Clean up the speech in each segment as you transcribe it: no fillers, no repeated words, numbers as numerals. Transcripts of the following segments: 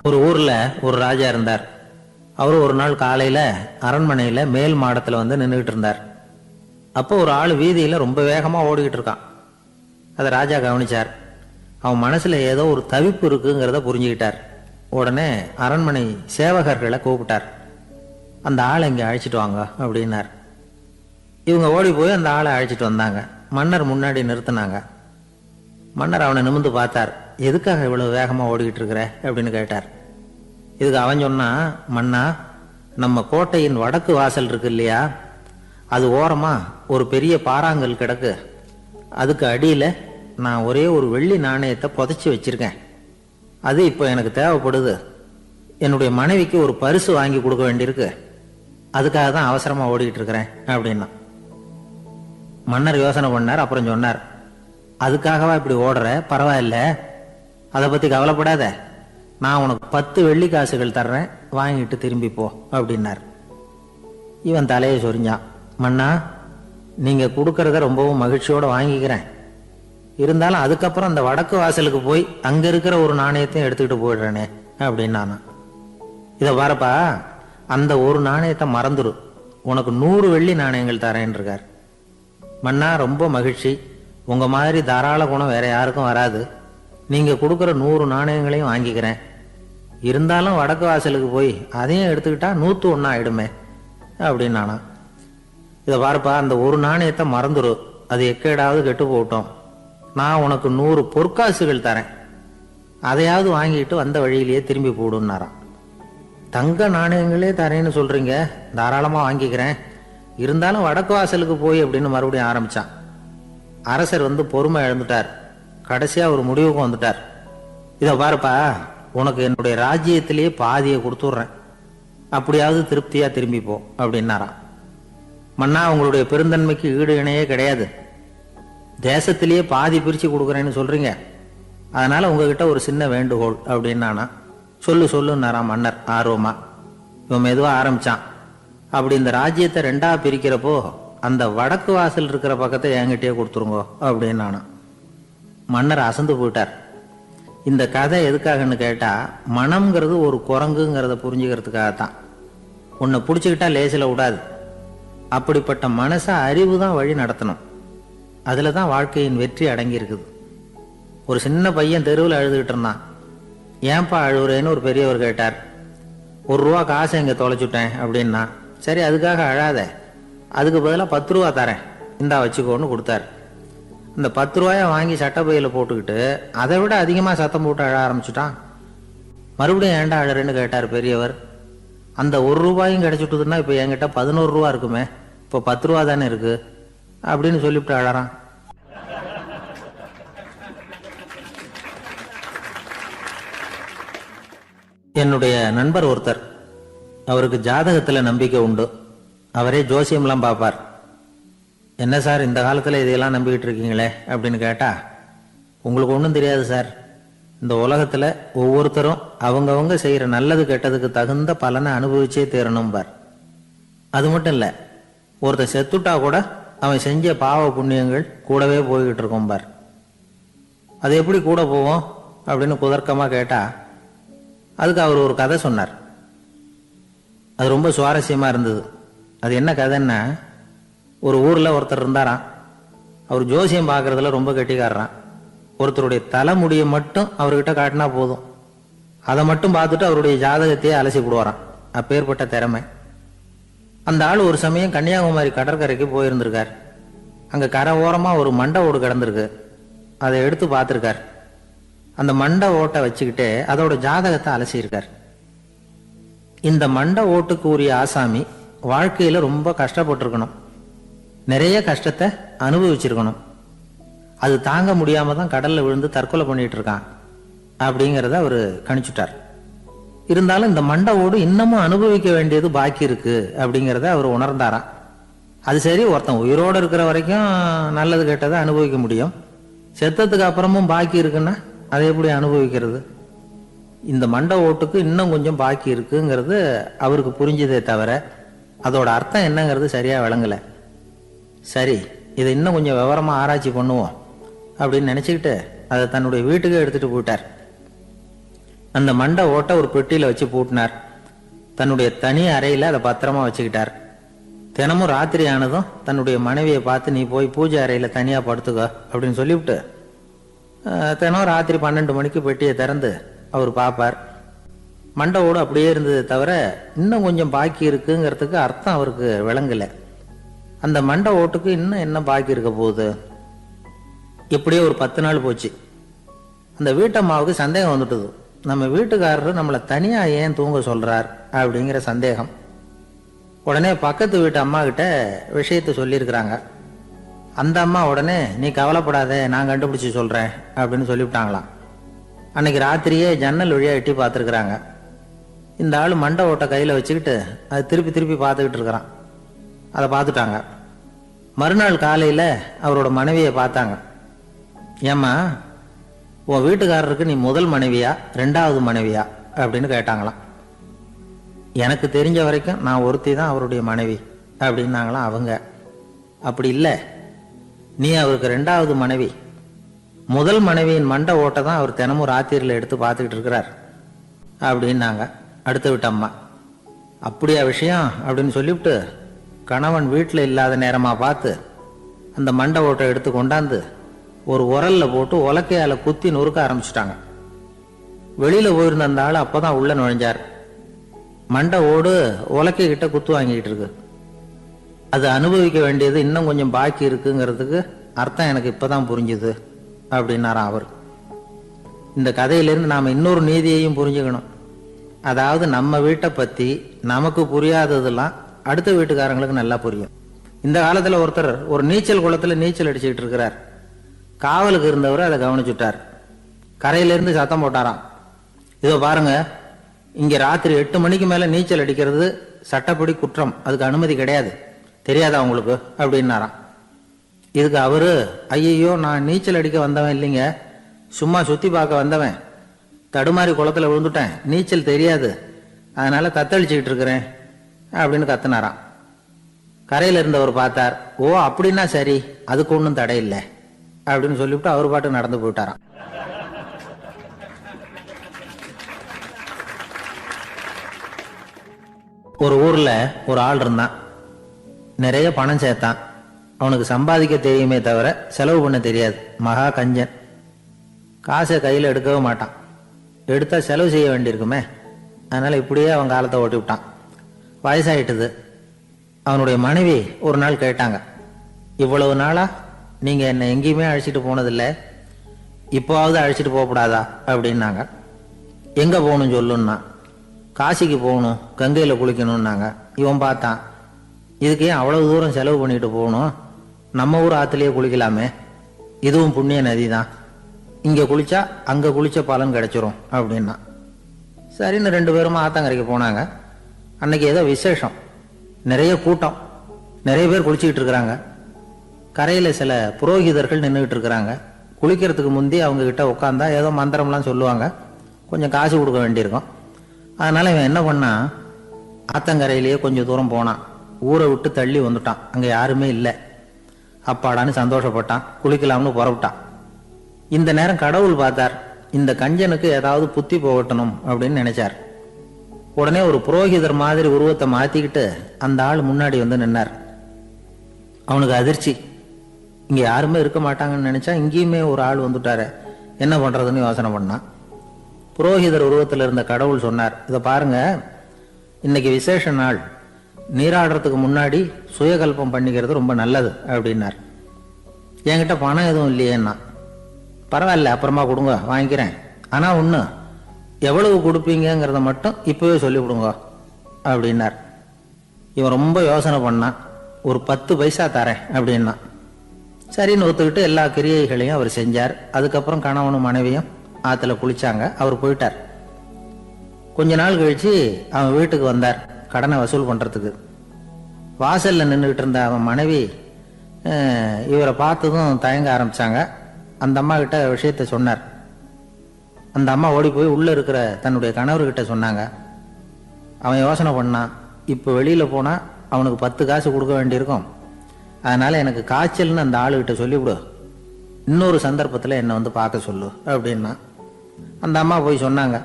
ஒரு ஊர்ல ஒரு ராஜா இருந்தார். அவரு ஒரு நாள் காலையில அரண்மனையில மேல் மாடத்துல வந்து நின்றுட்டு இருந்தார். அப்போ ஒரு ஆள் வீதியில ரொம்ப வேகமா ஓடிக்கிட்டு இருக்கான். அதை ராஜா கவனிச்சார். அவன் மனசுல ஏதோ ஒரு தவிப்பு இருக்குங்கிறத புரிஞ்சுக்கிட்டார். உடனே அரண்மனை சேவகர்களை கூப்பிட்டார். அந்த ஆளை இங்க அழைச்சிட்டு வாங்க அப்படின்னார். இவங்க ஓடி போய் அந்த ஆளை அழைச்சிட்டு வந்தாங்க. மன்னர் முன்னாடி நிறுத்தினாங்க. மன்னர் அவனை நிமிர்ந்து பார்த்தார். எதுக்காக இவ்வளவு வேகமா ஓடிக்கிட்டு இருக்கிற அப்படின்னு கேட்டார். இதுக்கு அவன் சொன்னா, மன்னா, நம்ம கோட்டையின் வடக்கு வாசல் இருக்கு இல்லையா, அது ஓரமா ஒரு பெரிய பாறாங்கல் கிடக்கு. அதுக்கு அடியில நான் ஒரே ஒரு வெள்ளி நாணயத்தை புதைச்சி வச்சிருக்கேன். அது இப்போ எனக்கு தேவைப்படுது. என்னுடைய மனைவிக்கு ஒரு பரிசு வாங்கி கொடுக்க வேண்டியிருக்கு. அதுக்காக தான் அவசரமா ஓடிக்கிட்டு இருக்கிறேன் அப்படின்னா. மன்னர் யோசனை பண்ணார். அப்புறம் சொன்னார், அதுக்காகவா இப்படி ஓடுற? பரவாயில்ல, அதை பத்தி கவலைப்படாத. நான் உனக்கு 10 வெள்ளி காசுகள் தர்றேன், வாங்கிட்டு திரும்பி போ அப்படின்னார். இவன் தலையை சொரிஞ்சான். மன்னா, நீங்க கொடுக்கறத ரொம்பவும் மகிழ்ச்சியோட வாங்கிக்கிறேன். இருந்தாலும் அதுக்கப்புறம் அந்த வடக்கு வாசலுக்கு போய் அங்க இருக்கிற ஒரு நாணயத்தையும் எடுத்துக்கிட்டு போயிடுறேனே அப்படின்னா. இதை பாருப்பா, அந்த ஒரு நாணயத்தை மறந்துரு, உனக்கு 100 வெள்ளி நாணயங்கள் தரேன் இருக்கார். மன்னா, ரொம்ப மகிழ்ச்சி. உங்க மாதிரி தாராள குணம் வேற யாருக்கும் வராது. நீங்க கொடுக்குற 100 நாணயங்களையும் வாங்கிக்கிறேன். இருந்தாலும் வடக்கு வாசலுக்கு போய் அதையும் எடுத்துக்கிட்டா 101 ஆயிடுமே அப்படின்னானா. இதை பாருப்பா, அந்த ஒரு நாணயத்தை மறந்துரு, அது எக்கேடாவது கெட்டு போட்டோம். நான் உனக்கு 100 பொற்காசுகள் தரேன், அதையாவது வாங்கிட்டு வந்த வழியிலேயே திரும்பி போடுன்னாராம். தங்க நாணயங்களே தரேன்னு சொல்றீங்க, தாராளமா வாங்கிக்கிறேன். இருந்தாலும் வடக்கு வாசலுக்கு போய் அப்படின்னு மறுபடியும் ஆரம்பிச்சான். அரசர் வந்து பொறுமை இழந்துட்டார். கடைசியா ஒரு முடிவுக்கு வந்துட்டார். இதை பாருப்பா, உனக்கு என்னுடைய ராஜ்யத்திலேயே பாதியை கொடுத்துட்றேன், அப்படியாவது திருப்தியா திரும்பி போ அப்படின்னாராம். மன்னா, உங்களுடைய பெருந்தன்மைக்கு ஈடு இணையே கிடையாது. தேசத்திலேயே பாதி பிரிச்சு கொடுக்குறேன்னு சொல்றீங்க, அதனால உங்ககிட்ட ஒரு சின்ன வேண்டுகோள் அப்படின்னானா. சொல்லுன்னாராம் மன்னர் ஆர்வமா. இவன் மெதுவா ஆரம்பிச்சான். அப்படி இந்த ராஜ்யத்தை 2ஆ பிரிக்கிறப்போ அந்த வடக்கு வாசல் இருக்கிற பக்கத்தை என்கிட்டயே கொடுத்துருங்கோ அப்படின்னானா. மன்னர் அசந்து போயிட்டார். இந்த கதை எதுக்காகன்னு கேட்டா, மனம்ங்கிறது ஒரு குரங்குங்கிறத புரிஞ்சுக்கிறதுக்காகத்தான். உன்னை பிடிச்சுக்கிட்டா லேசில விடாது. அப்படிப்பட்ட மனசை அறிவு தான் வழி நடத்தணும். அதுல தான் வாழ்க்கையின் வெற்றி அடங்கி இருக்குது. ஒரு சின்ன பையன் தெருவில் அழுதுகிட்டு இருந்தான். ஏன்பா அழுவுறேன்னு ஒரு பெரியவர் கேட்டார். 1 ரூபா காசை இங்க தொலைச்சுட்டேன் அப்படின்னா. சரி, அதுக்காக அழாத, அதுக்கு பதிலாக 10 ரூபா தரேன், இந்தா வச்சுக்கோன்னு கொடுத்தாரு. இந்த 10 ரூபாயை வாங்கி சட்டப்பையில போட்டுக்கிட்டு அதை விட அதிகமா சத்தம் போட்டு அழ ஆரம்பிச்சுட்டான். மறுபடியும் ஏன்டா அழறேன்னு கேட்டார் பெரியவர். அந்த 1 ரூபாயும் கிடைச்சிட்டுதுன்னா இப்ப என்கிட்ட 11 ரூபா இருக்குமே, இப்போ 10 ரூபா தானே இருக்கு அப்படின்னு சொல்லிவிட்டு அழறான். என்னுடைய நண்பர் ஒருத்தர், அவருக்கு ஜாதகத்துல நம்பிக்கை உண்டு. அவரே ஜோசியம்லாம் பார்ப்பார். என்ன சார், இந்த காலத்துல இதையெல்லாம் நம்பிக்கிட்டு இருக்கீங்களே அப்படின்னு கேட்டா, உங்களுக்கு ஒன்றும் தெரியாது சார். இந்த உலகத்துல ஒவ்வொருத்தரும் அவங்கவங்க செய்யற நல்லது கெட்டதுக்கு தகுந்த பலனை அனுபவிச்சே தீரணும் பார். அது மட்டும் இல்ல, ஒருத்தர் செத்துட்டா கூட அவன் செஞ்ச பாவ புண்ணியங்கள் கூடவே போய்கிட்டு இருக்கும் பார். அது எப்படி கூட போவோம் அப்படின்னு குதர்க்கமா கேட்டா, அதுக்கு அவர் ஒரு கதை சொன்னார். அது ரொம்ப சுவாரஸ்யமா இருந்தது. அது என்ன கதைன்னா, ஒரு ஊர்ல ஒருத்தர் இருந்தாராம். அவர் ஜோசியம் பார்க்கறதுல ரொம்ப கெட்டிக்காரரான். ஒருத்தருடைய தலைமுடியை மட்டும் அவர்கிட்ட காட்டினா போதும், அதை மட்டும் பார்த்துட்டு அவருடைய ஜாதகத்தையே அலசி விடுவாராம். அப்பேற்பட்ட திறமை. அந்த ஆள் ஒரு சமயம் கன்னியாகுமரி கடற்கரைக்கு போயிருந்திருக்கார். அங்க கரை ஓரமா ஒரு மண்டை ஓடு கிடந்திருக்கு. அதை எடுத்து பார்த்திருக்கார். அந்த மண்டை ஓட்டை வச்சுக்கிட்டே அதோட ஜாதகத்தை அலசியிருக்கார். இந்த மண்டை ஓட்டுக்கு உரிய ஆசாமி வாழ்க்கையில ரொம்ப கஷ்டப்பட்டிருக்கணும், நிறைய கஷ்டத்தை அனுபவிச்சிருக்கணும். அது தாங்க முடியாம தான் கடல்ல விழுந்து தற்கொலை பண்ணிட்டு இருக்கான் அப்படிங்கிறத அவரு கணிச்சுட்டார். இருந்தாலும் இந்த மண்டை ஓடு இன்னமும் அனுபவிக்க வேண்டியது பாக்கி இருக்கு அப்படிங்கிறத அவர் உணர்ந்தாராம். அது சரி, ஒருத்தன் உயிரோடு இருக்கிற வரைக்கும் நல்லது கெட்டதை அனுபவிக்க முடியும், செத்ததுக்கு அப்புறமும் பாக்கி இருக்குன்னா அதை எப்படி அனுபவிக்கிறது? இந்த மண்டை ஓட்டுக்கு இன்னும் கொஞ்சம் பாக்கி இருக்குங்கிறது அவருக்கு புரிஞ்சதே தவிர அதோட அர்த்தம் என்னங்கிறது சரியா விளங்கல. சரி, இதை இன்னும் கொஞ்சம் விவரமா ஆராய்ச்சி பண்ணுவோம் அப்படின்னு நினைச்சுக்கிட்டு அதை தன்னுடைய வீட்டுக்கு எடுத்துட்டு போயிட்டார். அந்த மண்டை ஓட்டை ஒரு பெட்டியில வச்சு பூட்டினார். தன்னுடைய தனி அறையில அதை பத்திரமா வச்சுக்கிட்டார். தினமும் ராத்திரி ஆனதும் தன்னுடைய மனைவியை பார்த்து, நீ போய் பூஜை அறையில தனியா படுத்துக்க அப்படின்னு சொல்லிவிட்டு தினம் ராத்திரி 12 மணிக்கு பெட்டியை திறந்து அவர் பார்ப்பார். மண்டை ஓடு அப்படியே இருந்தது தவிர இன்னும் கொஞ்சம் பாக்கி இருக்குங்கிறதுக்கு அர்த்தம் அவருக்கு விளங்கலை. அந்த மண்டை ஓட்டுக்கு இன்னும் என்ன பாக்கி இருக்க போகுது? இப்படியே ஒரு 10 நாள் போச்சு. அந்த வீட்டம்மாவுக்கு சந்தேகம் வந்துட்டுது. நம்ம வீட்டுக்காரர் நம்மளை தனியா ஏன் தூங்க சொல்றார் அப்படிங்கிற சந்தேகம். உடனே பக்கத்து வீட்டு அம்மா கிட்ட விஷயத்த சொல்லியிருக்கிறாங்க. அந்த அம்மா உடனே, நீ கவலைப்படாத, நான் கண்டுபிடிச்சு சொல்றேன் அப்படின்னு சொல்லிவிட்டாங்களாம். அன்னைக்கு ராத்திரியே ஜன்னல் வழியா எட்டி பார்த்துருக்குறாங்க. இந்த ஆள் மண்டை ஓட்டை கையில வச்சுக்கிட்டு அது திருப்பி திருப்பி பார்த்துக்கிட்டு இருக்கிறான். அதை பார்த்துட்டாங்க. மறுநாள் காலையில அவரோட மனைவியை பார்த்தாங்க. ஏம்மா, உன் வீட்டுக்காரருக்கு நீ முதல் மனைவியா 2வது மனைவியா அப்படின்னு கேட்டாங்களாம். எனக்கு தெரிஞ்ச வரைக்கும் நான் ஒருத்தி தான் அவருடைய மனைவி அப்படின்னாங்களாம் அவங்க. அப்படி இல்லை, நீ அவருக்கு 2வது மனைவி. முதல் மனைவியின் மண்டை ஓட்டை தான் அவர் தினமும் ராத்திரியில் எடுத்து பார்த்துக்கிட்டு இருக்கிறார் அப்படின்னாங்க அடுத்த வீட்டு அம்மா. அப்படியா விஷயம் அப்படின்னு சொல்லிவிட்டு கணவன் வீட்டில் இல்லாத நேரமா பார்த்து அந்த மண்டை ஓட்டை எடுத்து கொண்டாந்து ஒரு உரல்ல போட்டு உலக்கையால குத்தி நொறுக்க ஆரம்பிச்சுட்டாங்க. வெளியில போயிருந்த அந்த ஆள் அப்பதான் உள்ள நுழைஞ்சார். மண்டை ஓடு உலக்கை கிட்ட குத்து வாங்கிட்டு இருக்கு. அது அனுபவிக்க வேண்டியது இன்னும் கொஞ்சம் பாக்கி இருக்குங்கிறதுக்கு அர்த்தம் எனக்கு இப்பதான் புரிஞ்சுது அப்படின்னாராம் அவர். இந்த கதையிலிருந்து நாம இன்னொரு நீதியையும் புரிஞ்சுக்கணும். அதாவது நம்ம வீட்டை பத்தி நமக்கு புரியாததெல்லாம் அடுத்த வீட்டுக்காரங்களுக்கு நல்லா புரியும். இந்த காலத்துல ஒருத்தர் ஒரு நீச்சல் குளத்துல நீச்சல் அடிச்சுக்கிட்டு இருக்கிறார். காவலுக்கு இருந்தவர் அதை கவனிச்சுட்டார். கரையிலிருந்து சத்தம் போட்டாராம், இதோ பாருங்க, இங்க ராத்திரி 8 மணிக்கு மேல நீச்சல் அடிக்கிறது சட்டப்படி குற்றம், அதுக்கு அனுமதி கிடையாது, தெரியாதா உங்களுக்கு அப்படின்னாராம். இதுக்கு அவரு, ஐயோ நான் நீச்சல் அடிக்க வந்தவன் இல்லைங்க, சும்மா சுத்தி பார்க்க வந்தவன், தடுமாறி குளத்துல விழுந்துட்டேன், நீச்சல் தெரியாது, அதனால தத்தளிச்சுக்கிட்டு இருக்கிறேன் அப்படின்னு கத்துனாராம். கரையில இருந்தவர் பார்த்தார். ஓ அப்படின்னா சரி, அதுக்கு ஒன்றும் தடை இல்லை அப்படின்னு சொல்லிவிட்டு அவர் பாட்டு நடந்து போயிட்டாராம். ஒரு ஊர்ல ஒரு ஆள் இருந்தான். நிறைய பணம் சேர்த்தான். அவனுக்கு சம்பாதிக்க தெரியுமே தவிர செலவு பண்ண தெரியாது. மகா கஞ்சன். காசை கையில் எடுக்கவே மாட்டான். எடுத்தா செலவு செய்ய வேண்டியிருக்குமே, அதனால இப்படியே அவன் காலத்தை ஓட்டி விட்டான். வயசாயிட்டுது. அவனுடைய மனைவி ஒரு நாள் கேட்டாங்க, இவ்வளவு நாளா நீங்க என்ன எங்கேயுமே அழைச்சிட்டு போனதில்லை, இப்போவாவது அழைச்சிட்டு போகக்கூடாதா அப்படின்னாங்க. எங்க போகணும் சொல்லுன்னா. காசிக்கு போகணும், கங்கையில குளிக்கணும்னாங்க. இவன் பார்த்தான், இதுக்கு ஏன் அவ்வளவு தூரம் செலவு பண்ணிட்டு போகணும், நம்ம ஊர் ஆத்துலயே குளிக்கலாமே, இதுவும் புண்ணிய நதி தான், இங்க குளிச்சா அங்க குளிச்ச பலன் கிடைச்சிரும் அப்படின்னா. சரின்னு 2 பேரும் ஆத்தங்கரைக்கு போனாங்க. அன்னைக்கு ஏதோ விசேஷம், நிறைய கூட்டம், நிறைய பேர் குளிச்சுக்கிட்டு இருக்கிறாங்க. கரையில சில புரோகிதர்கள் நின்றுகிட்டு இருக்கிறாங்க. குளிக்கிறதுக்கு முந்தி அவங்க கிட்ட உட்காந்தா ஏதோ மந்திரம்லாம் சொல்லுவாங்க, கொஞ்சம் காசு கொடுக்க வேண்டியிருக்கும். அதனால இவன் என்ன பண்ணா, ஆத்தங்கரையிலேயே கொஞ்சம் தூரம் போனான். ஊரை விட்டு தள்ளி வந்துட்டான். அங்க யாருமே இல்லை. அப்பாடான்னு சந்தோஷப்பட்டான். குளிக்கலாம்னு புறப்பட்டான். இந்த நேரம் கடவுள் பார்த்தார், இந்த கஞ்சனுக்கு ஏதாவது புத்தி போகட்டணும் அப்படின்னு நினைச்சார். உடனே ஒரு புரோகிதர் மாதிரி உருவத்தை மாத்திக்கிட்டு அந்த ஆள் முன்னாடி வந்து நின்னார். அவனுக்கு அதிர்ச்சி. இங்க யாருமே இருக்க மாட்டாங்கன்னு நினைச்சா இங்கேயுமே ஒரு ஆள் வந்துட்டாரு, என்ன பண்றதுன்னு யோசனை பண்ணான். புரோகிதர் உருவத்தில் இருந்த கடவுள் சொன்னார், இதை பாருங்க, இன்னைக்கு விசேஷ நாள், நீராடுறதுக்கு முன்னாடி சுயகல்பம் பண்ணிக்கிறது ரொம்ப நல்லது அப்படின்னார். என்கிட்ட பணம் எதுவும் இல்லையேன்னா. பரவாயில்ல, அப்புறமா கொடுங்க, வாங்கிக்கிறேன், ஆனா ஒண்ணு, எவ்வளவு கொடுப்பீங்கிறத மட்டும் இப்பவே சொல்லி விடுங்க அப்படின்னார். இவன் ரொம்ப யோசனை பண்ணான். ஒரு 10 பைசா தரேன் அப்படின்னா. சரின்னு ஒத்துக்கிட்டு எல்லா கிரியைகளையும் அவர் செஞ்சார். அதுக்கப்புறம் கணவனும் மனைவியும் ஆத்துல குளிச்சாங்க. அவர் போயிட்டார். கொஞ்ச நாள் கழிச்சு அவன் வீட்டுக்கு வந்தார் கடனை வசூல் பண்றதுக்கு. வாசல்ல நின்றுகிட்டு இருந்த அவன் மனைவி இவரை பார்த்ததும் தயங்க ஆரம்பிச்சாங்க. அந்த அம்மா கிட்ட விஷயத்த சொன்னார். அந்த அம்மா ஓடி போய் உள்ள இருக்கிற தன்னுடைய கணவர்கிட்ட சொன்னாங்க. அவன் யோசனை பண்ணான், இப்ப வெளியில போனா அவனுக்கு 10 காசு கொடுக்க வேண்டியிருக்கும், அதனால எனக்கு காய்ச்சல்னு அந்த ஆளுகிட்ட சொல்லிவிடு, இன்னொரு சந்தர்ப்பத்தில் என்னை வந்து பார்க்க சொல்லு அப்படின்னா. அந்த அம்மா போய் சொன்னாங்க.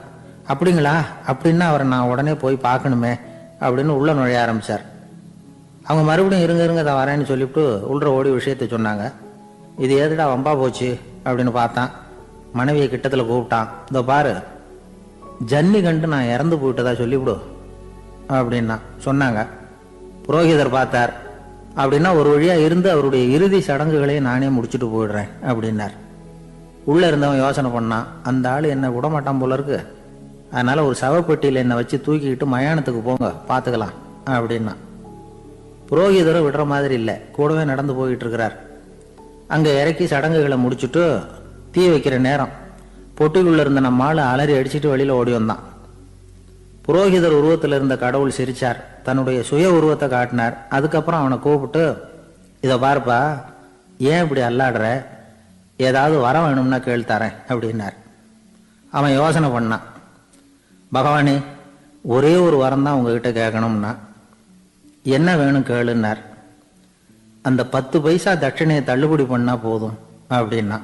அப்படிங்களா? அப்படின்னா அவரை நான் உடனே போய் பார்க்கணுமே அப்படின்னு உள்ள நுழைய ஆரம்பித்தார். அவங்க மறுபடியும் இருங்க இருங்க தான் வரேன்னு சொல்லிவிட்டு உள்ள ஓடி விஷயத்தை சொன்னாங்க. இது ஏதுடா வம்பா போச்சு அப்படின்னு பார்த்தான். மனைவியை கிட்டத்தில் கூப்பிட்டான். இதோ பாரு, ஜன்னி கண்டு நான் இறந்து போயிட்டதா சொல்லிவிடு அப்படின்னா சொன்னாங்க. புரோகிதர் பார்த்தார். அப்படின்னா ஒரு வழியாக இருந்து அவருடைய இறுதி சடங்குகளையும் நானே முடிச்சுட்டு போயிடுறேன் அப்படின்னார். உள்ளே இருந்தவன் யோசனை பண்ணான், அந்த ஆள் என்னை விடமாட்டான் போல இருக்கு, அதனால் ஒரு சவப்பெட்டியில் என்னை வச்சு தூக்கிக்கிட்டு மயானத்துக்கு போங்க பார்த்துக்கலாம் அப்படின்னா. புரோகிதரும் விடுற மாதிரி இல்லை, கூடவே நடந்து போயிட்டு இருக்கிறார். அங்கே இறக்கி சடங்குகளை முடிச்சுட்டு தீ வைக்கிற நேரம் பொட்டிக்குள்ளே இருந்த நம்ம ஆள் அலறி அடிச்சுட்டு வெளியில் ஓடி வந்தான். புரோகிதர் உருவத்தில் இருந்த கடவுள் சிரிச்சார், தன்னுடைய சுய உருவத்தை காட்டினார். அதுக்கப்புறம் அவனை கூப்பிட்டு, இதை பாருப்பா, ஏன் இப்படி அல்லாடுற, ஏதாவது வர வேணும்னா கேள்தரேன் அப்படின்னார். அவன் யோசனை பண்ணான். பகவானே, ஒரே ஒரு வரம் தான் உங்ககிட்ட கேட்கணும்னா. என்ன வேணும் கேளுன்னார். அந்த 10 பைசா தட்சணையை தள்ளுபடி பண்ணா போதும் அப்படின்னா.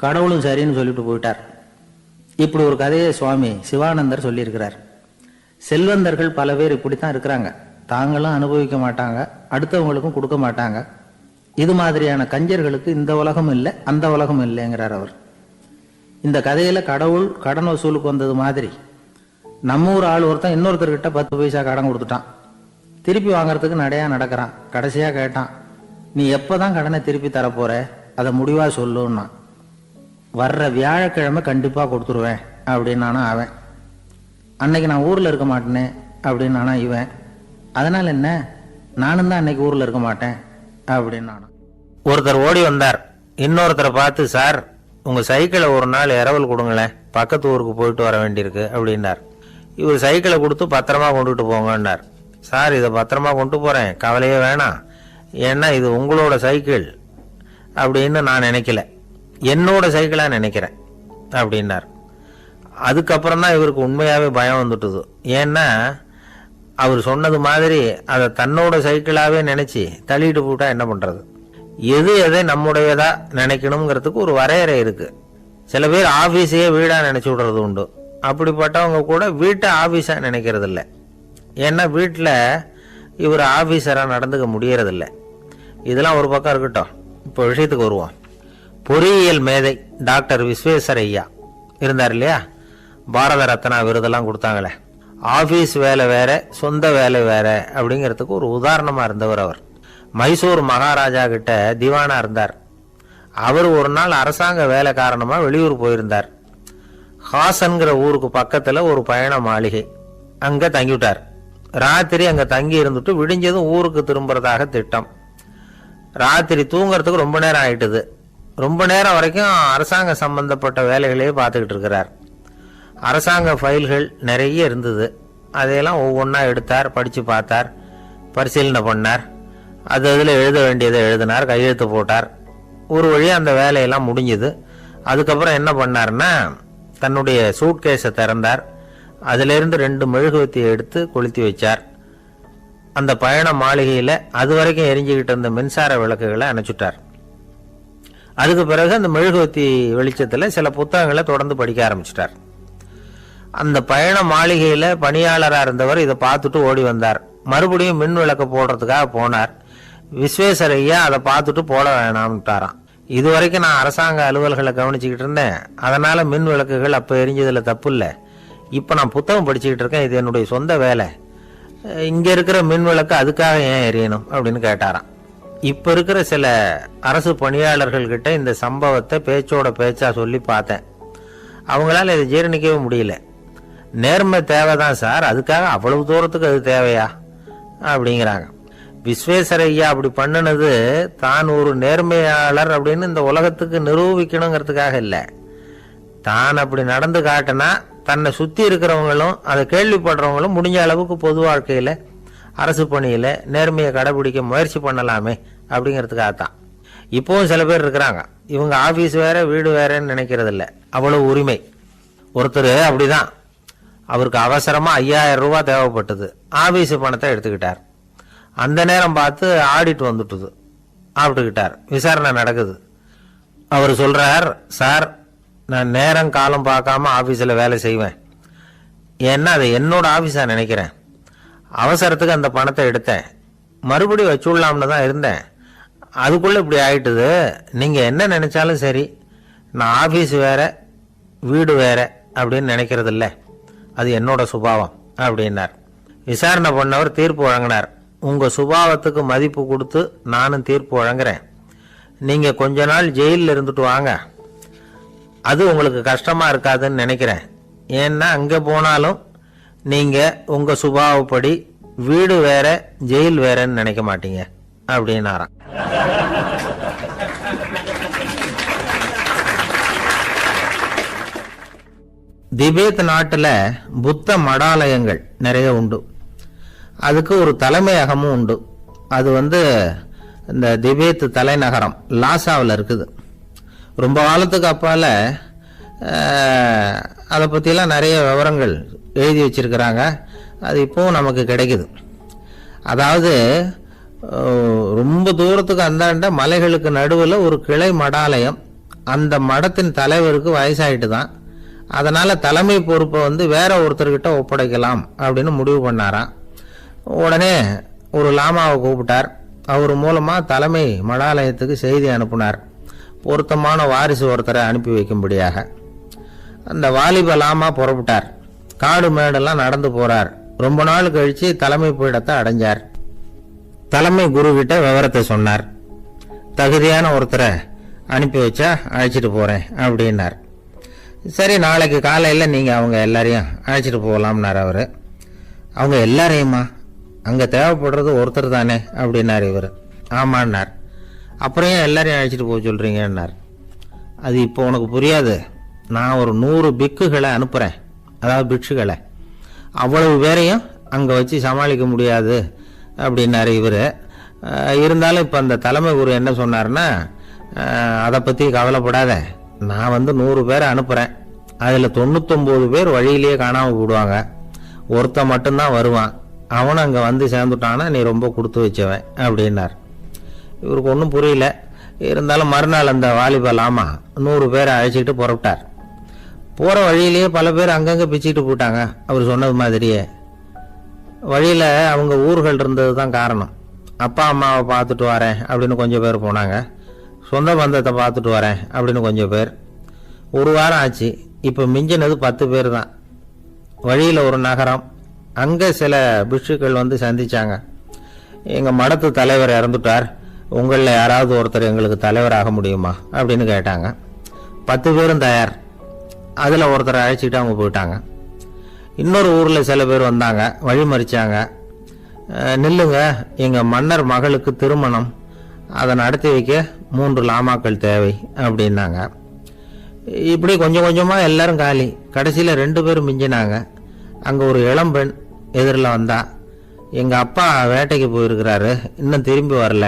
கடவுளும் சரின்னு சொல்லிட்டு போயிட்டார். இப்படி ஒரு கதையை சுவாமி சிவானந்தர் சொல்லியிருக்கிறார். செல்வந்தர்கள் பல பேர் இப்படித்தான் இருக்கிறாங்க. தாங்களும் அனுபவிக்க மாட்டாங்க, அடுத்தவங்களுக்கும் கொடுக்க மாட்டாங்க. இது மாதிரியான கஞ்சர்களுக்கு இந்த உலகம் இல்லை அந்த உலகம் இல்லைங்கிறார் அவர். இந்த கதையில கடவுள் கடன் வசூலுக்கு வந்தது மாதிரி நம்ம ஊர் ஆள் ஒருத்தன் இன்னொருத்தர்கிட்ட 10 பைசா கடன் கொடுத்துட்டான். திருப்பி வாங்கறதுக்கு நடையா நடக்கிறான். கடைசியா கேட்டான், நீ எப்பதான் கடனை திருப்பி தரப்போற, அதை முடிவா சொல்லுன்னா. வர்ற வியாழக்கிழமை கண்டிப்பா கொடுத்துருவேன் அப்படின்னானா அவன். அன்னைக்கு நான் ஊர்ல இருக்க மாட்டேனே அப்படின்னானா இவன். அதனால என்ன, நானும் தான் அன்னைக்கு ஊர்ல இருக்க மாட்டேன் அப்படின்னானா. ஒருத்தர் ஓடி வந்தார். இன்னொருத்தரை பார்த்து, சார் உங்க சைக்கிளை ஒரு நாள் இரவல் கொடுங்களேன், பக்கத்து ஊருக்கு போயிட்டு வர வேண்டியிருக்கு அப்படின்னார். இவர் சைக்கிளை கொடுத்து பத்திரமா கொண்டுட்டு போங்கன்னார். சார் இதை பத்திரமா கொண்டு போறேன், கவலையே வேணாம், ஏன்னா இது உங்களோட சைக்கிள் அப்படின்னு நான் நினைக்கல, என்னோட சைக்கிளா நினைக்கிறேன் அப்படின்னார். அதுக்கப்புறம் தான் இவருக்கு உண்மையாவே பயம் வந்துட்டுது. ஏன்னா அவர் சொன்னது மாதிரி அதை தன்னோட சைக்கிளாவே நினைச்சு தள்ளிட்டு போட்டா என்ன பண்றது. எது எதை நம்முடையதா நினைக்கணுங்கிறதுக்கு ஒரு வரையறை இருக்கு. சில பேர் ஆபீஸையே வீடா நினைச்சு விடுறது உண்டு. அப்படிப்பட்டவங்க கூட வீட்டை ஆபீஸா நினைக்கிறது இல்லை. ஏன்னா வீட்டில் இவர் ஆபீஸராக நடந்துக்க முடியறதில்ல. இதெல்லாம் ஒரு பக்கம் இருக்கட்டும், இப்போ விஷயத்துக்கு வருவோம். பொறியியல் மேதை டாக்டர் விஸ்வேஸ்வரய்யா இருந்தார் இல்லையா, பாரத ரத்னா விருதெல்லாம் கொடுத்தாங்களே. ஆபீஸ் வேலை வேற, சொந்த வேலை வேற அப்படிங்கிறதுக்கு ஒரு உதாரணமா இருந்தவர் அவர். மைசூர் மகாராஜா கிட்ட திவானா இருந்தார். அவர் ஒரு நாள் அரசாங்க வேலை காரணமா வெளியூர் போயிருந்தார். ஹாசன்கிற ஊருக்கு பக்கத்துல ஒரு பயண மாளிகை, அங்க தங்கிவிட்டார். ராத்திரி அங்க தங்கி இருந்துட்டு விடிஞ்சதும் ஊருக்கு திரும்புறதாக திட்டம். ராத்திரி தூங்கறதுக்கு ரொம்ப நேரம் ஆயிட்டுது. ரொம்ப நேரம் வரைக்கும் அரசாங்க சம்பந்தப்பட்ட வேலைகளையே பார்த்துக்கிட்டு இருக்கிறார். அரசாங்க ஃபைல்கள் நிறைய இருந்தது. அதையெல்லாம் ஒவ்வொன்றா எடுத்தார், படிச்சு பார்த்தார், பரிசீலனை பண்ணார். அதில் எழுத வேண்டியதை எழுதினார், கையெழுத்து போட்டார். ஒரு வழியாக அந்த வேலையெல்லாம் முடிஞ்சுது. அதுக்கப்புறம் என்ன பண்ணார்னா, தன்னுடைய சூட்கேஸை திறந்தார். அதிலிருந்து 2 மெழுகுவத்தியை எடுத்து கொளுத்தி வச்சார். அந்த பயண மாளிகையில் அது வரைக்கும் எரிஞ்சுக்கிட்டு இருந்த மின்சார விளக்குகளை அணைச்சுட்டார். அதுக்கு பிறகு அந்த மெழுகுவத்தி வெளிச்சத்தில் சில புத்தகங்களை தொடர்ந்து படிக்க ஆரம்பிச்சிட்டார். அந்த பயண மாளிகையில் பணியாளராக இருந்தவர் இதை பார்த்துட்டு ஓடி வந்தார். மறுபடியும் மின் விளக்கு போடுறதுக்காக போனார். விஸ்வேஸ்வரய்யா அதை பார்த்துட்டு போட வேணாம்ட்டாராம். இது வரைக்கும் நான் அரசாங்க அலுவல்களை கவனிச்சுக்கிட்டு இருந்தேன், அதனால மின் விளக்குகள் அப்போ எரிஞ்சதுல தப்பு இல்லை. இப்போ நான் புத்தகம் படிச்சுக்கிட்டு இருக்கேன், இது என்னுடைய சொந்த வேலை, இங்கே இருக்கிற மின் விளக்கு அதுக்காக ஏன் எரியணும் அப்படின்னு கேட்டாராம். இப்போ இருக்கிற சில அரசு பணியாளர்கள் கிட்ட இந்த சம்பவத்தை பேச்சோட பேச்சா சொல்லி பார்த்தேன். அவங்களால இதை ஜீரணிக்கவே முடியல. நேர்மை தேவைதான் சார், அதுக்காக அவ்வளவு தூரத்துக்கு அது தேவையா அப்படிங்கிறாங்க. விஸ்வேஸ்வரய்யா அப்படி பண்ணினது தான் ஒரு நேர்மையாளர் அப்படின்னு இந்த உலகத்துக்கு நிரூபிக்கணுங்கிறதுக்காக இல்லை. தான் அப்படி நடந்து காட்டினா தன்னை சுற்றி இருக்கிறவங்களும் அதை கேள்விப்படுறவங்களும் முடிஞ்ச அளவுக்கு பொது வாழ்க்கையில் அரசு பணியில் நேர்மையை கடைபிடிக்க முயற்சி பண்ணலாமே அப்படிங்கிறதுக்காகத்தான். இப்போவும் சில பேர் இருக்கிறாங்க, இவங்க ஆஃபீஸ் வேற வீடு வேறன்னு நினைக்கிறது இல்லை, அவ்வளோ உரிமை. ஒருத்தர் அப்படிதான், அவருக்கு அவசரமா 5000 ரூபாய் தேவைப்பட்டது. ஆபீஸ் பணத்தை எடுத்துக்கிட்டார். அந்த நேரம் பார்த்து ஆடிட் வந்துட்டுது, ஆப்பிட்டுக்கிட்டார். விசாரணை நடக்குது. அவர் சொல்றார், சார் நான் நேரம் காலம் பார்க்காம ஆபீஸில் வேலை செய்வேன், ஏன்னா அதை என்னோட ஆஃபீஸாக நினைக்கிறேன். அவசரத்துக்கு அந்த பணத்தை எடுத்தேன். மறுபடியும் வச்சுடலாம்னு தான் இருந்தேன். அதுக்குள்ளே இப்படி ஆயிட்டுது. நீங்கள் என்ன நினச்சாலும் சரி, நான் ஆஃபீஸ் வேற வீடு வேற அப்படின்னு நினைக்கிறது இல்லை. அது என்னோட சுபாவம் அப்படின்னார். விசாரணை பண்ணவர் தீர்ப்பு வழங்கினார். உங்கள் சுபாவத்துக்கு மதிப்பு கொடுத்து நானும் தீர்ப்பு வழங்குறேன். நீங்கள் கொஞ்ச நாள் ஜெயிலில் இருந்துட்டு வாங்க. அது உங்களுக்கு கஷ்டமாக இருக்காதுன்னு நினைக்கிறேன். ஏன்னா அங்கே போனாலும் நீங்கள் உங்கள் சுபாவப்படி வீடு வேற ஜெயில் வேறன்னு நினைக்க மாட்டீங்க அப்படின்னாராம். திபேத் நாட்டில் புத்த மடாலயங்கள் நிறைய உண்டு. அதுக்கு ஒரு தலைமையகமும் உண்டு. அது இந்த திபேத் தலைநகரம் லாசாவில் இருக்குது. ரொம்ப காலத்துக்கு அப்பால் அதை பற்றிலாம் நிறைய விவரங்கள் எழுதி வச்சிருக்கிறாங்க. அது இப்போவும் நமக்கு கிடைக்குது. அதாவது ரொம்ப தூரத்துக்கு அந்தாண்ட மலைகளுக்கு நடுவில் ஒரு கிளை மடாலயம். அந்த மடத்தின் தலைவருக்கு வயசாயிட்டு தான். அதனால் தலைமை பொறுப்பை வேற ஒருத்தர்கிட்ட ஒப்படைக்கலாம் அப்படின்னு முடிவு பண்ணாராம். உடனே ஒரு லாமாவை கூப்பிட்டார். அவர் மூலமாக தலைமை மடாலயத்துக்கு செய்தி அனுப்புனார், பொருத்தமான வாரிசு ஒருத்தரை அனுப்பி வைக்கும்படியாக. அந்த வாலிப லாமா புறப்பட்டார். காடு மேடெல்லாம் நடந்து போறார். ரொம்ப நாள் கழிச்சு தலைமை பீடத்தை அடைஞ்சார். தலைமை குரு கிட்ட விவரத்தை சொன்னார். தகுதியான ஒருத்தரை அனுப்பி வச்சா அழைச்சிட்டு போறேன் அப்படின்னார். சரி, நாளைக்கு காலையில் நீங்கள் அவங்க எல்லாரையும் அழைச்சிட்டு போகலாம்னார் அவர். அவங்க எல்லாரையுமா? அங்கே தேவைப்படுறது ஒருத்தர் தானே அப்படின்னார் இவர். ஆமான்னார். அப்புறம் ஏன் எல்லாரையும் அழைச்சிட்டு போக சொல்கிறீங்கன்னார். அது இப்போ உனக்கு புரியாது. நான் ஒரு 100 பிக்குகளை அனுப்புகிறேன், அதாவது பிட்சுகளை. அவ்வளவு பேரையும் அங்கே வச்சு சமாளிக்க முடியாது அப்படின்னாரு இவர். இருந்தாலும் இப்போ அந்த தலைமை குரு என்ன சொன்னார்னா, அதை பற்றி கவலைப்படாத, நான் 100 பேரை அனுப்புகிறேன். அதில் 99 பேர் வழியிலேயே காணாமல் போடுவாங்க. ஒருத்தன் மட்டும்தான் வருவான். அவனும் அங்கே சேர்ந்துட்டானா நீ ரொம்ப கொடுத்து வச்சவன் அப்படின்னார். இவருக்கு ஒன்றும் புரியல. இருந்தாலும் மறுநாள் அந்த வாலிப லாமா 100 பேரை அழைச்சிக்கிட்டு புறப்பட்டார். போகிற வழியிலேயே பல பேர் அங்கங்கே பிச்சுக்கிட்டு போட்டாங்க. அவர் சொன்னது மாதிரியே. வழியில் அவங்க ஊர்கள் இருந்தது தான் காரணம். அப்பா அம்மாவை பார்த்துட்டு வரேன் அப்படின்னு கொஞ்சம் பேர் போனாங்க. சொந்த பந்தத்தை பார்த்துட்டு வரேன் அப்படின்னு கொஞ்சம் பேர். ஒரு வாரம் ஆச்சு. இப்போ மிஞ்சினது 10 பேர் தான். வழியில் ஒரு நகரம். அங்கே சில பிட்சுக்கள் சந்திச்சாங்க. எங்கள் மடத்து தலைவர் இறந்துட்டார், உங்களில் யாராவது ஒருத்தர் எங்களுக்கு தலைவராக முடியுமா அப்படின்னு கேட்டாங்க. 10 பேரும் தயார். அதில் ஒருத்தரை அழைச்சிக்கிட்டு அவங்க போயிட்டாங்க. இன்னொரு ஊரில் சில பேர் வந்தாங்க, வழி மறிச்சாங்க. நில்லுங்க, எங்கள் மன்னர் மகளுக்கு திருமணம், அதை நடத்தி வைக்க 3 லாமாக்கள் தேவை அப்படின்னாங்க. இப்படி கொஞ்சம் கொஞ்சமாக எல்லாரும் காலி. கடைசியில் 2 பேரும் மிஞ்சினாங்க. அங்கே ஒரு இளம்பெண் எதிரில் வந்தா. எங்கள் அப்பா வேட்டைக்கு போயிருக்கிறாரு, இன்னும் திரும்பி வரல.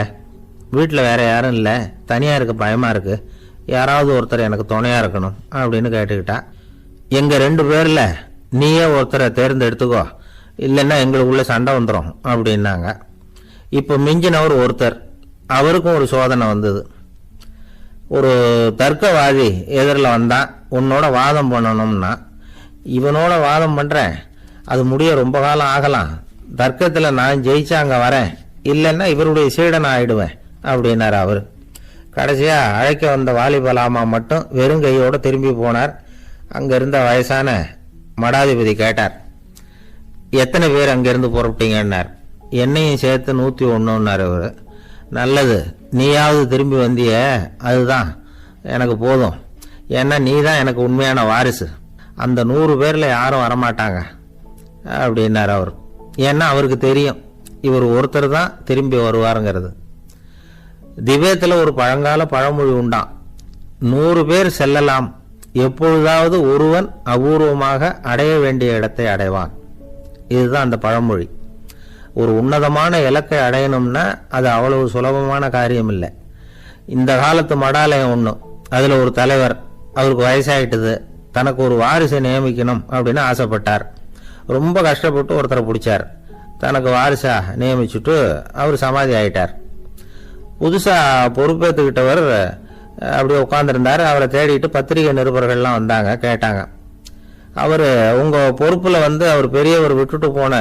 வீட்டில் வேற யாரும் இல்லை, தனியாக இருக்க பயமாக இருக்கு, யாராவது ஒருத்தர் எனக்கு துணையாக இருக்கணும் அப்படின்னு கேட்டுக்கிட்டா. எங்கள் 2 பேரில் நீயே ஒருத்தரை தேர்ந்தெடுத்துக்கோ, இல்லைன்னா எங்களுக்குள்ள சண்டை வந்துடும் அப்படின்னாங்க. இப்போ மிஞ்சினவர் ஒருத்தர். அவருக்கும் ஒரு சோதனை வந்தது. ஒரு தர்க்கவாதி எதிரில் வந்தான். உன்னோட வாதம் பண்ணணும்னா. இவனோட வாதம் பண்ணுறேன், அது முடிய ரொம்ப காலம் ஆகலாம். தர்க்கத்தில் நான் ஜெயிச்சா அங்கே வரேன், இல்லைன்னா இவருடைய சீடன் ஆயிடுவேன் அப்படின்னார் அவர். கடைசியாக அழைக்க வந்த வாலிப லாமா மட்டும் வெறும் கையோடு திரும்பி போனார். அங்கே இருந்த வயசான மடாதிபதி கேட்டார், எத்தனை பேர் அங்கேருந்து புறப்பட்டீங்கன்னார். என்னையும் சேர்த்து 101ன்னார் அவர். நல்லது, நீயாவது திரும்பி வந்திய, அதுதான் எனக்கு போதும். ஏன்னா நீ தான் எனக்கு உண்மையான வாரிசு. அந்த 100 பேரில் யாரும் வரமாட்டாங்க அப்படின்னார் அவர். ஏன்னா அவருக்கு தெரியும் இவர் ஒருத்தர் தான் திரும்பி வருவாருங்கிறது. திபேத்தில் ஒரு பழங்கால பழமொழி உண்டாம், 100 பேர் செல்லலாம், எப்பொழுதாவது ஒருவன் அபூர்வமாக அடைய வேண்டிய இடத்தை அடைவான். இதுதான் அந்த பழமொழி. ஒரு உன்னதமான இலக்கை அடையணும்னா அது அவ்வளவு சுலபமான காரியம் இல்லை. இந்த காலத்து மடாலயம் ஒன்று, அதில் ஒரு தலைவர், அவருக்கு வயசாயிட்டுது, தனக்கு ஒரு வாரிசை நியமிக்கணும் அப்படின்னு ஆசைப்பட்டார். ரொம்ப கஷ்டப்பட்டு ஒருத்தரை பிடிச்சார். தனக்கு வாரிசா நியமிச்சுட்டு அவர் சமாதி ஆயிட்டார். புதுசாக பொறுப்பேற்றுக்கிட்டவர் அப்படியே உட்காந்துருந்தார். அவரை தேடிட்டு பத்திரிகை நிருபர்கள்லாம் வந்தாங்க, கேட்டாங்க. அவர் உங்கள் பொறுப்பில் வந்து அவர் பெரியவர் விட்டுட்டு போன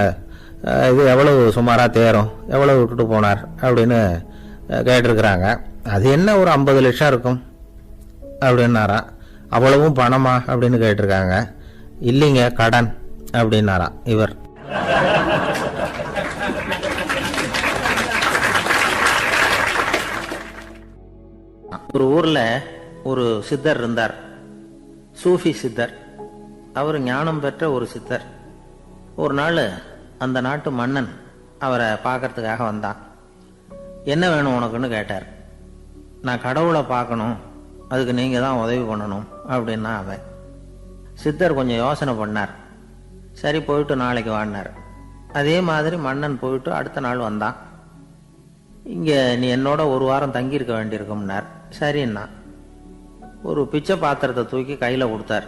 இது எவ்வளவு சுமாராக தேரும், எவ்வளவு விட்டுட்டு போனார் அப்படின்னு கேட்டிருக்கிறாங்க. அது என்ன ஒரு 50 லட்சம் இருக்கும் அப்படின்னாராம். அவ்வளவும் பணமா அப்படின்னு கேட்டிருக்காங்க. இல்லைங்க, கடன் அப்படின்னாராம் இவர். ஒரு ஊர்ல ஒரு சித்தர் இருந்தார், சூஃபி சித்தர். அவர் ஞானம் பெற்ற ஒரு சித்தர். ஒரு நாள் அந்த நாட்டு மன்னன் அவரை பார்க்கறதுக்காக வந்தான். என்ன வேணும் உனக்குன்னு கேட்டார். நான் கடவுளை பார்க்கணும், அதுக்கு நீங்க தான் உதவி பண்ணணும் அப்படின்னா அவன். சித்தர் கொஞ்சம் யோசனை பண்ணார். சரி, போயிட்டு நாளைக்கு வாடினார். அதே மாதிரி மன்னன் போயிட்டு அடுத்த நாள் வந்தான். இங்க நீ என்னோட ஒரு வாரம் தங்கியிருக்க வேண்டியிருக்கும்னார். சரின்னா ஒரு பிச்சை பாத்திரத்தை தூக்கி கையில கொடுத்தார்.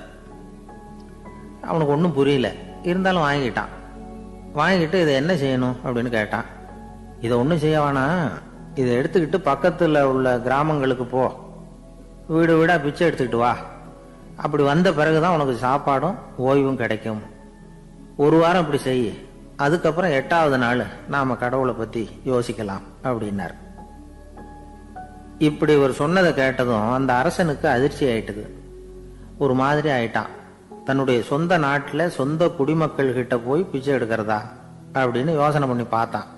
அவனுக்கு ஒன்றும் புரியல, இருந்தாலும் வாங்கிட்டான். வாங்கிட்டு இதை என்ன செய்யணும் அப்படின்னு கேட்டான். இதை ஒன்றும் செய்ய வேணாம், இதை எடுத்துக்கிட்டு பக்கத்தில் உள்ள கிராமங்களுக்கு போ, வீடு வீடா பிச்சை எடுத்துக்கிட்டு வா. அப்படி வந்த பிறகுதான் உனக்கு சாப்பாடும் ஓய்வும் கிடைக்கும். ஒரு வாரம் இப்படி செய், அதுக்கப்புறம் 8வது நாள் நாம கடவுளை பத்தி யோசிக்கலாம் அப்படின்னார். இப்படி ஒரு சொன்னதை கேட்டதும் அந்த அரசனுக்கு அதிர்ச்சி ஆயிட்டுது. ஒரு மாதிரி ஆயிட்டான். தன்னுடைய சொந்த நாட்டில் சொந்த குடிமக்கள் கிட்ட போய் பிச்சை எடுக்கிறதா அப்படின்னு யோசனை பண்ணி பார்த்தான்.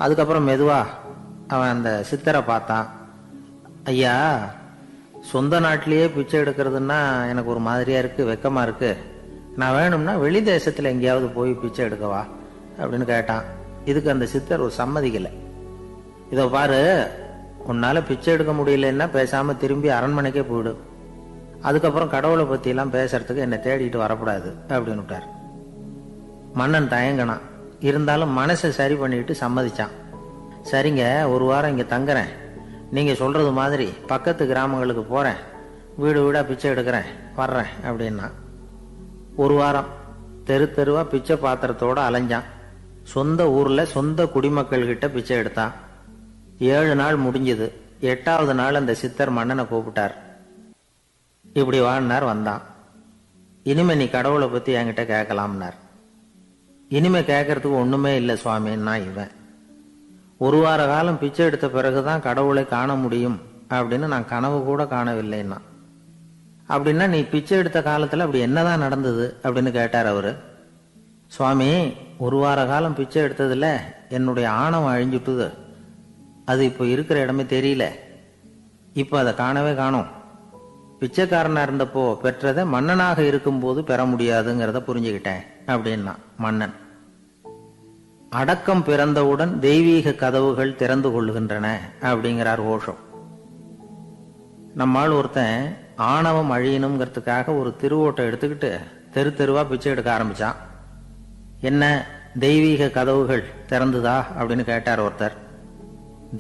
அதுக்கப்புறம் மெதுவா அவன் அந்த சித்தரை பார்த்தான். ஐயா, சொந்த நாட்டிலேயே பிச்சை எடுக்கிறதுன்னா எனக்கு ஒரு மாதிரியா இருக்கு, வெக்கமா இருக்கு. நான் வேணும்னா வெளி தேசத்துல எங்கேயாவது போய் பிச்சை எடுக்கவா அப்படின்னு கேட்டான். இதுக்கு அந்த சித்தர் ஒரு சம்மதிக்கலை. இதோ பாரு, உன்னால பிச்சை எடுக்க முடியலன்னா பேசாம திரும்பி அரண்மனைக்கே போயிடு. அதுக்கப்புறம் கடவுளை பத்தி எல்லாம் பேசுறதுக்கு என்னை தேடிட்டு வரக்கூடாது அப்படின்னு விட்டார். மன்னன் தயங்கினான். இருந்தாலும் மனசை சரி பண்ணிட்டு சம்மதிச்சான். சரிங்க, ஒரு வாரம் இங்க தங்குறேன், நீங்க சொல்றது மாதிரி பக்கத்து கிராமங்களுக்கு போறேன், வீடு வீடா பிச்சை எடுக்கிறேன், வர்றேன் அப்படின்னா. ஒரு வாரம் தெரு தெருவா பிச்சை பாத்திரத்தோட அலைஞ்சான். சொந்த ஊர்ல சொந்த குடிமக்கள் கிட்ட பிச்சை எடுத்தான். 7 நாள் முடிஞ்சது. 8வது நாள் அந்த சித்தர் மன்னனை கூப்பிட்டார். இப்படி வாழ்னார், வந்தான். இனிமே நீ கடவுளை பத்தி என்கிட்ட கேட்கலாம்னார். இனிமே கேட்கறதுக்கு ஒண்ணுமே இல்லை சுவாமின்னா இவன். ஒரு வார காலம் பிச்சை எடுத்த பிறகுதான் கடவுளை காண முடியும் அப்படின்னு நான் கனவு கூட காணவில்லைன்னா. அப்படின்னா நீ பிச்சை எடுத்த காலத்துல அப்படி என்னதான் நடந்தது அப்படின்னு கேட்டார் அவரு. சுவாமி, ஒரு வார காலம் பிச்சை எடுத்ததுல என்னுடைய ஆணவம் அழிஞ்சுட்டுது. அது இப்போ இருக்கிற இடமே தெரியல. இப்போ அதை காணவே காணோம். பிச்சைக்காரனா இருந்தப்போ பெற்றதை மன்னனாக இருக்கும்போது பெற முடியாதுங்கிறத புரிஞ்சுக்கிட்டேன் அப்படின்னா மன்னன். அடக்கம் பிறந்தவுடன் தெய்வீக கதவுகள் திறந்து கொள்ளுகின்றன அப்படிங்கிறார் ஓஷோ. நம்மால் ஒருத்தன் ஆணவம் அழியணுங்கிறதுக்காக ஒரு திருவோட்டை எடுத்துக்கிட்டு தெரு தெருவா பிச்சை எடுக்க ஆரம்பிச்சான். என்ன, தெய்வீக கதவுகள் திறந்துதா அப்படின்னு கேட்டார் ஒருத்தர்.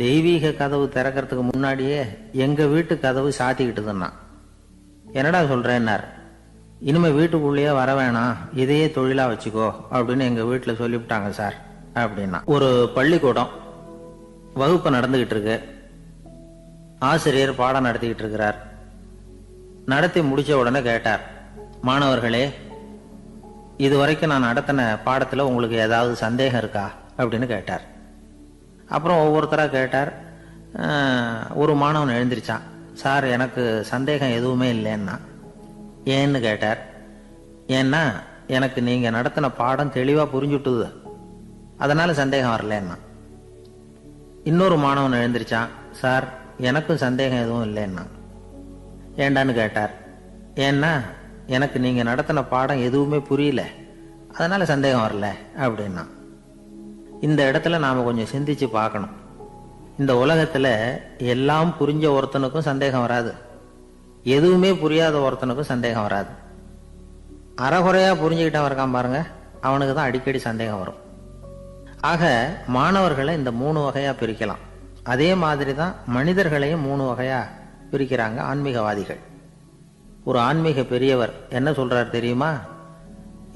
தெய்வீக கதவு திறக்கிறதுக்கு முன்னாடியே எங்க வீட்டு கதவு சாத்திக்கிட்டுதுன்னா. என்னடா சொல்றேன்னார். இனிமே வீட்டுக்குள்ளேயே வர வேணாம், இதையே தொழிலா வச்சுக்கோ அப்படின்னு எங்க வீட்டுல சொல்லிவிட்டாங்க சார் அப்படின்னா. ஒரு பள்ளிக்கூடம் வகுப்பு நடந்துகிட்டு இருக்கு. ஆசிரியர் பாடம் நடத்திக்கிட்டு இருக்கிறார். நடத்தி முடிச்ச உடனே கேட்டார், மாணவர்களே, இதுவரைக்கும் நான் நடத்தின பாடத்துல உங்களுக்கு ஏதாவது சந்தேகம் இருக்கா அப்படின்னு கேட்டார். அப்புறம் ஒவ்வொருத்தரா கேட்டார். ஒரு மாணவன் எழுந்திருச்சான். சார், எனக்கு சந்தேகம் எதுவுமே இல்லைன்னா. ஏன்னு கேட்டார். ஏன்னா எனக்கு நீங்க நடத்தின பாடம் தெளிவா புரிஞ்சுட்டுது, அதனால சந்தேகம் வரலன்னா. இன்னொரு மாணவன் எழுந்திருச்சான். சார், எனக்கும் சந்தேகம் எதுவும் இல்லைன்னா. ஏண்டான்னு கேட்டார். ஏன்னா எனக்கு நீங்க நடத்தின பாடம் எதுவுமே புரியல, அதனால சந்தேகம் வரல அப்படின்னா. இந்த இடத்துல நாம கொஞ்சம் சிந்திச்சு பார்க்கணும். இந்த உலகத்துல எல்லாம் புரிஞ்ச ஒருத்தனுக்கும் சந்தேகம் வராது, எதுவுமே புரியாத ஒருத்தனுக்கும் சந்தேகம் வராது. அறகுறையா புரிஞ்சுக்கிட்டவன் இருக்கான் பாருங்க, அவனுக்கு தான் அடிக்கடி சந்தேகம் வரும். ஆக மாணவர்களை இந்த 3 வகையா பிரிக்கலாம். அதே மாதிரி தான் மனிதர்களையும் 3 வகையா பிரிக்கிறாங்க ஆன்மீகவாதிகள். ஒரு ஆன்மீக பெரியவர் என்ன சொல்றார் தெரியுமா?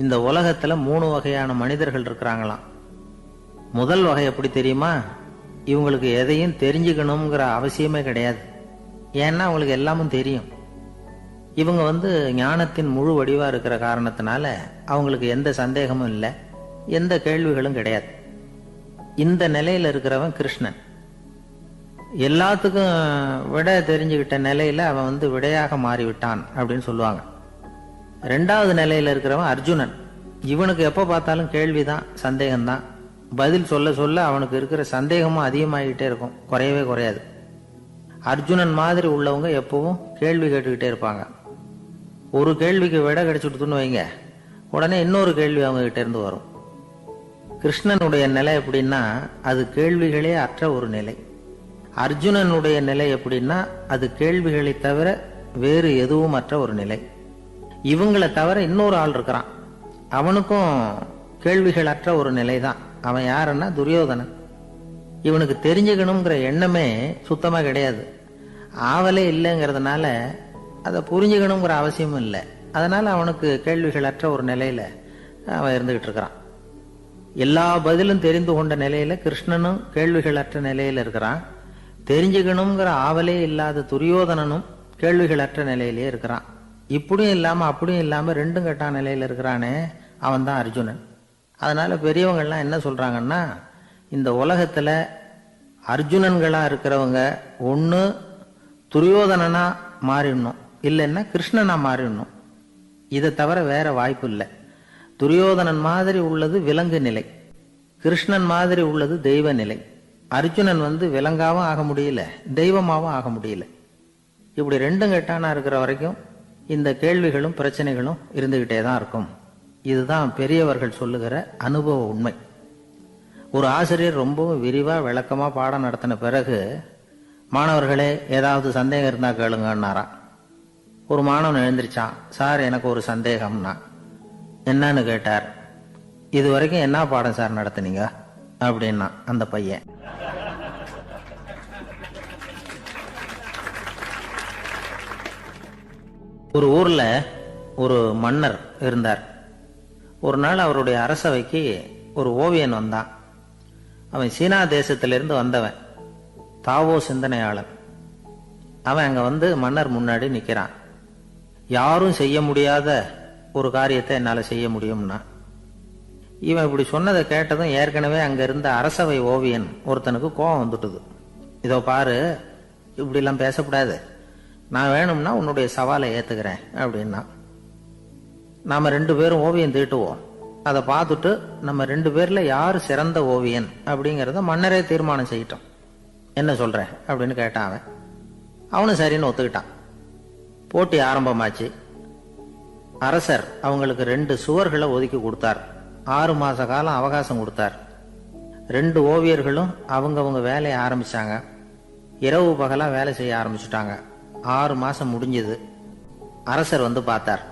இந்த உலகத்துல 3 வகையான மனிதர்கள் இருக்கிறாங்களாம். முதல் வகை எப்படி தெரியுமா? இவங்களுக்கு எதையும் தெரிஞ்சுக்கணுங்கிற அவசியமே கிடையாது. ஏன்னா அவங்களுக்கு எல்லாமும் தெரியும். இவங்க ஞானத்தின் முழு வடிவா இருக்கிற காரணத்தினால அவங்களுக்கு எந்த சந்தேகமும் இல்லை, எந்த கேள்விகளும் கிடையாது. இந்த நிலையில இருக்கிறவன் கிருஷ்ணன். எல்லாத்துக்கும் விட தெரிஞ்சுக்கிட்ட நிலையில அவன் விடையாக மாறிவிட்டான் அப்படின்னு சொல்லுவாங்க. ரெண்டாவது நிலையில இருக்கிறவன் அர்ஜுனன். இவனுக்கு எப்ப பார்த்தாலும் கேள்விதான், சந்தேகம்தான். பதில் சொல்ல சொல்ல அவனுக்கு இருக்கிற சந்தேகமும் அதிகமாகிட்டே இருக்கும், குறையவே குறையாது. அர்ஜுனன் மாதிரி உள்ளவங்க எப்பவும் கேள்வி கேட்டுக்கிட்டே இருப்பாங்க. ஒரு கேள்விக்கு விட கிடைச்சுட்டுன்னு வைங்க, உடனே இன்னொரு கேள்வி அவங்க கிட்ட இருந்து வரும். கிருஷ்ணனுடைய நிலை எப்படின்னா அது கேள்விகளே அற்ற ஒரு நிலை. அர்ஜுனனுடைய நிலை எப்படின்னா அது கேள்விகளை தவிர வேறு எதுவும் அற்ற ஒரு நிலை. இவங்களை தவிர இன்னொரு ஆள் இருக்கிறான், அவனுக்கும் கேள்விகள் அற்ற ஒரு நிலை தான். அவன் யாருன்னா துரியோதனன். இவனுக்கு தெரிஞ்சுக்கணுங்கிற எண்ணமே சுத்தமா கிடையாது. ஆவலே இல்லைங்கிறதுனால அதை புரிஞ்சுக்கணுங்கிற அவசியமும் இல்லை. அதனால அவனுக்கு கேள்விகள் அற்ற ஒரு நிலையில அவன் இருந்துகிட்டு இருக்கிறான். எல்லா பதிலும் தெரிந்து கொண்ட நிலையில கிருஷ்ணனும் கேள்விகள் அற்ற நிலையில இருக்கிறான். தெரிஞ்சுக்கணுங்கிற ஆவலே இல்லாத துரியோதனனும் கேள்விகள் அற்ற நிலையிலே இருக்கிறான். இப்படியும் இல்லாம அப்படியும் இல்லாம ரெண்டும் கெட்டான நிலையில இருக்கிறானே, அவன் தான் அர்ஜுனன். அதனால பெரியவங்கள்லாம் என்ன சொல்றாங்கன்னா, இந்த உலகத்துல அர்ஜுனன்களா இருக்கிறவங்க ஒண்ணு துரியோதனனா மாறிடணும், இல்லைன்னா கிருஷ்ணனா மாறிடணும். இதை தவிர வேற வாய்ப்பு இல்லை. துரியோதனன் மாதிரி உள்ளது விலங்கு நிலை, கிருஷ்ணன் மாதிரி உள்ளது தெய்வ நிலை. அர்ஜுனன் விலங்காவும் ஆக முடியல, தெய்வமாவும் ஆக முடியல. இப்படி ரெண்டும் கெட்டானா இருக்கிற வரைக்கும் இந்த கேள்விகளும் பிரச்சனைகளும் இருந்துகிட்டே தான் இருக்கும். இதுதான் பெரியவர்கள் சொல்லுகிற அனுபவ உண்மை. ஒரு ஆசிரியர் ரொம்பவும் விரிவா விளக்கமா பாடம் நடத்தின பிறகு, மாணவர்களே ஏதாவது சந்தேகம் இருந்தா கேளுங்கன்னாராம். ஒரு மாணவன் எழுந்திருச்சான். சார், எனக்கு ஒரு சந்தேகம்னா. என்னன்னு கேட்டார். இது வரைக்கும் என்ன பாடம் சார் நடத்துனீங்க அப்படின்னா அந்த பையன். ஒரு ஊர்ல ஒரு மன்னர் இருந்தார். ஒரு நாள் அவருடைய அரசவைக்கு ஒரு ஓவியன் வந்தான். அவன் சீனா தேசத்திலிருந்து வந்தவன், தாவோ சிந்தனையாளன். அவன் அங்க மன்னர் முன்னாடி நிக்கிறான். யாரும் செய்ய முடியாத ஒரு காரியத்தை என்னால செய்ய முடியும்னா. இவன் இப்படி சொன்னதை கேட்டதும் ஏற்கனவே அங்க இருந்த அரசவை ஓவியன் ஒருத்தனுக்கு கோபம் வந்துட்டுது. இதோ பாரு, இப்படி எல்லாம் பேசக்கூடாது, நான் வேணும்னா உன்னுடைய சவாலை ஏத்துக்கிறேன் அப்படின்னா. நாம 2 பேரும் ஓவியம் தீட்டுவோம், அதை பார்த்துட்டு நம்ம 2 பேர்ல யாரு சிறந்த ஓவியன் அப்படிங்கறத மன்னரே தீர்மானம் செய்யட்டும், என்ன சொல்ற அப்படின்னு கேட்டான் அவன். அவனும் சரின்னு ஒத்துக்கிட்டான். போட்டி ஆரம்பமாச்சு. அரசர் அவங்களுக்கு 2 சுவர்களை ஒதுக்கி கொடுத்தார். 6 மாச காலம் அவகாசம் கொடுத்தார். 2 ஓவியர்களும் அவங்க வேலையை ஆரம்பிச்சாங்க. இரவு பகலா வேலை செய்ய ஆரம்பிச்சுட்டாங்க. 6 மாசம் முடிஞ்சது. அரசர் பார்த்தார்.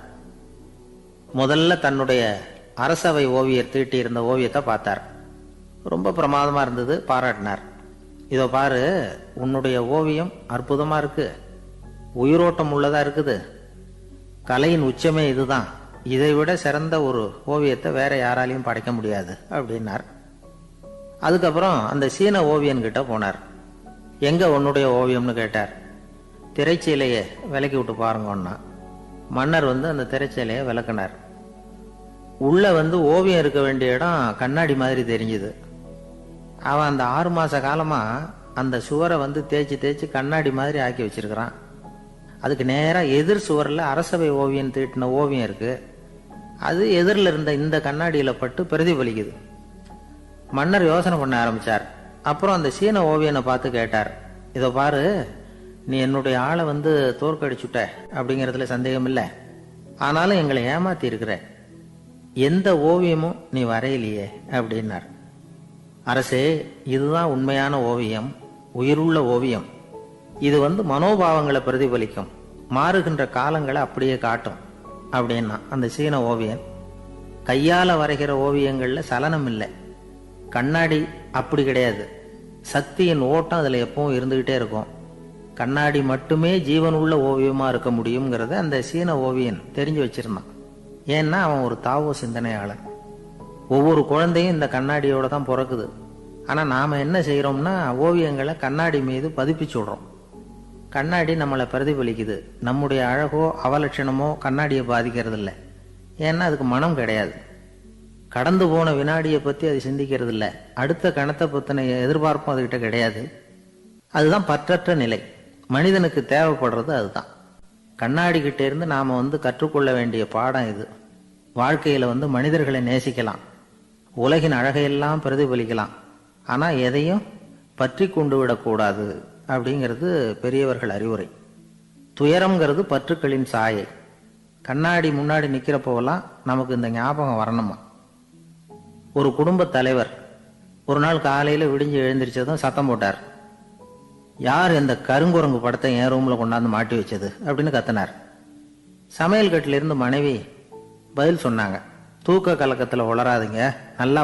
முதல்ல தன்னுடைய அரசவை ஓவியர் தீட்டி இருந்த ஓவியத்தை பார்த்தார். ரொம்ப பிரமாதமா இருந்தது, பாராட்டினார். இதோ பாரு, உன்னுடைய ஓவியம் அற்புதமா இருக்கு, உயிரோட்டம் உள்ளதா இருக்குது, கலையின் உச்சமே இதுதான், இதை விட சிறந்த ஒரு ஓவியத்தை வேற யாராலையும் படைக்க முடியாது அப்படின்னார். அதுக்கப்புறம் அந்த சீன ஓவியன் கிட்ட போனார். எங்க உன்னுடைய ஓவியம்னு கேட்டார். திரைச்சீலையை விலக்கி விட்டு பாருங்கன்னா. மன்னர் அந்த திரைச்சீலையை விளக்குனார். உள்ள ஓவியம் இருக்க வேண்டிய இடம் கண்ணாடி மாதிரி தெரிஞ்சுது. அவன் அந்த 6 மாச காலமா அந்த சுவரை தேய்ச்சி தேய்ச்சி கண்ணாடி மாதிரி ஆக்கி வச்சிருக்கிறான். அதுக்கு நேரா எதிர் சுவரில் அரசவை ஓவியன் தீட்டின ஓவியம் இருக்கு. அது எதிரில் இருந்த இந்த கண்ணாடியில பட்டு பிரதிபலிக்குது. மன்னர் யோசனை பண்ண ஆரம்பிச்சார். அப்புறம் அந்த சீன ஓவியனை பார்த்து கேட்டார். இதோ பாரு, நீ என்னுடைய ஆளை தோற்கடிச்சுட்ட அப்படிங்கறதுல சந்தேகம் இல்லை, ஆனாலும் எங்களை ஏமாத்தி இருக்கிற, எந்த ஓவியமும் நீ வரையிலையே அப்படின்னார். அரசே, இதுதான் உண்மையான ஓவியம், உயிருள்ள ஓவியம். இது மனோபாவங்களை பிரதிபலிக்கும், மாறுகின்ற காலங்களை அப்படியே காட்டும் அப்படின்னா அந்த சீன ஓவியன். கையால வரைகிற ஓவியங்கள்ல சலனம் இல்லை, கண்ணாடி அப்படி கிடையாது, சக்தியின் ஓட்டம் அதுல எப்பவும் இருந்துகிட்டே இருக்கும். கண்ணாடி மட்டுமே ஜீவனுள்ள ஓவியமா இருக்க முடியுங்கிறத அந்த சீன ஓவியன் தெரிஞ்சு வச்சிருந்தான். ஏன்னா அவன் ஒரு தாவோ சிந்தனையாளன். ஒவ்வொரு குழந்தையும் இந்த கண்ணாடியோட தான் பிறக்குது. ஆனா நாம என்ன செய்யறோம்னா ஓவியங்களை கண்ணாடி மீது பதிப்பிச்சு விடுறோம். கண்ணாடி நம்மளை பிரதிபலிக்குது. நம்முடைய அழகோ அவலட்சணமோ கண்ணாடியை பாதிக்கிறது இல்லை. ஏன்னா அதுக்கு மனம் கிடையாது. கடந்து போன வினாடியை பற்றி அது சிந்திக்கிறது இல்லை. அடுத்த கணத்தை பற்றின எதிர்பார்ப்பும் அதுகிட்ட கிடையாது. அதுதான் பற்றற்ற நிலை. மனிதனுக்கு தேவைப்படுறது அதுதான். கண்ணாடி கிட்ட இருந்து நாம கற்றுக்கொள்ள வேண்டிய பாடம் இது. வாழ்க்கையில மனிதர்களை நேசிக்கலாம், உலகின் அழகையெல்லாம் பிரதிபலிக்கலாம், ஆனா எதையும் பற்றி கொண்டு விடக்கூடாது அப்படிங்கிறது பெரியவர்கள் அறிவுரை. துயரம்ங்கிறது பற்றுக்களின் சாயை. கண்ணாடி முன்னாடி நிக்கிறப்போவெல்லாம் நமக்கு இந்த ஞாபகம் வரணுமா. ஒரு குடும்ப தலைவர் ஒரு நாள் காலையில விடிஞ்சு எழுந்திரிச்சதும் சத்தம் போட்டார். யார் இந்த கருங்குரங்கு படத்தை என் ரூம்ல கொண்டாந்து மாட்டி வச்சது அப்படின்னு கத்தினார். சமையல் கட்டிலிருந்து மனைவி பதில் சொன்னாங்க. தூக்க கலக்கத்துல உளராதுங்க, நல்லா